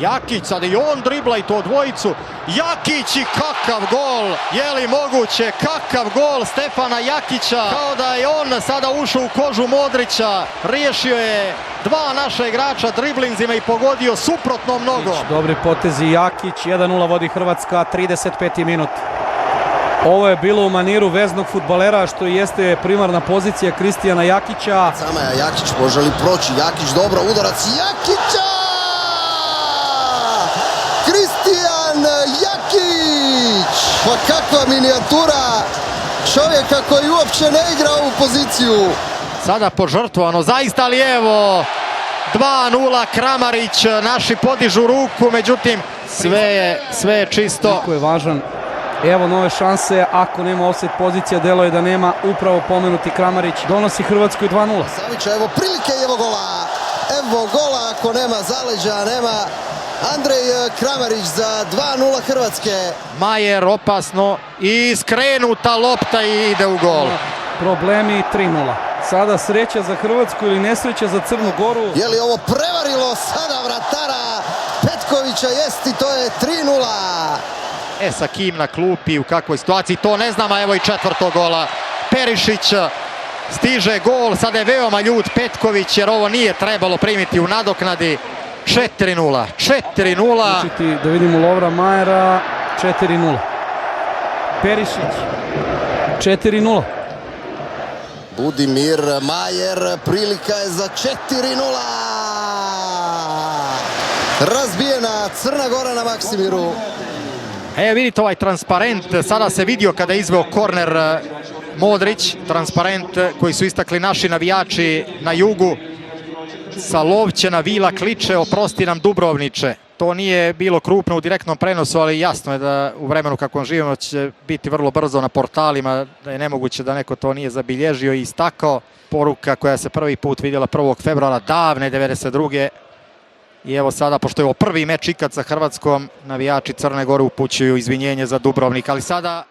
Jakić, sad i on dribla i to dvojicu. Jakić i kakav gol! Je li moguće? Kakav gol Stefana Jakića! Kao da je on sada ušao u kožu Modrića. Riješio je dva naša igrača driblinzima i pogodio suprotnom nogom. Dobri potezi Jakić, 1:0 vodi Hrvatska, 35. minut. Ovo je bilo u maniru veznog fudbalera, što jeste primarna pozicija Kristijana Jakića. Samaja Jakić, može li proći? Jakić, dobro, udarac Jakića! Kristijan Jakić! Pa kakva minijatura čovjeka koji uopće ne igra ovu poziciju. Sada požrtvovano, zaista li evo 2:0 Kramarić, naši podižu ruku, međutim sve je čisto. Jako je važan. Evo nove šanse, ako nema offset pozicija, delo je da nema, upravo pomenuti Kramarić donosi Hrvatskoj 2:0. Savić, evo prilike, evo gola. Evo gola, ako nema zaleđa, nema Andrej Kramarić za 2:0 Hrvatske. Majer opasno i skrenuta lopta i ide u gol. Problemi 3:0. Sada sreća za Hrvatsku ili nesreća za Crnu Goru. Je li ovo prevarilo sada vratara Petkovića? Jest, i to je 3:0. Sa kim na klupi, u kakvoj situaciji, to ne znam, a evo i četvrtog gola. Perišić, stiže gol, sada je veoma ljut Petković jer ovo nije trebalo primiti u nadoknadi. 4:0. Da vidimo Lovra Majera, 4:0. Perišić, 4:0. Budimir Majer, prilika je za 4:0. Razbijena Crna Gora na Maksimiru. Vidite ovaj transparent, sada se vidio kada je izveo korner Modrić, transparent koji su istakli naši navijači na jugu. Sa Lovćena Vila kliče, oprosti nam Dubrovniče. To nije bilo krupno u direktnom prenosu, ali jasno je da u vremenu kakvom živimo će biti vrlo brzo na portalima, da je nemoguće da neko to nije zabilježio i istakao. Poruka koja se prvi put vidjela 1. februara davne 92. I evo sada, pošto je ovo prvi meč ikad sa Hrvatskom, navijači Crne Gore upućuju izvinjenje za Dubrovnik, ali sada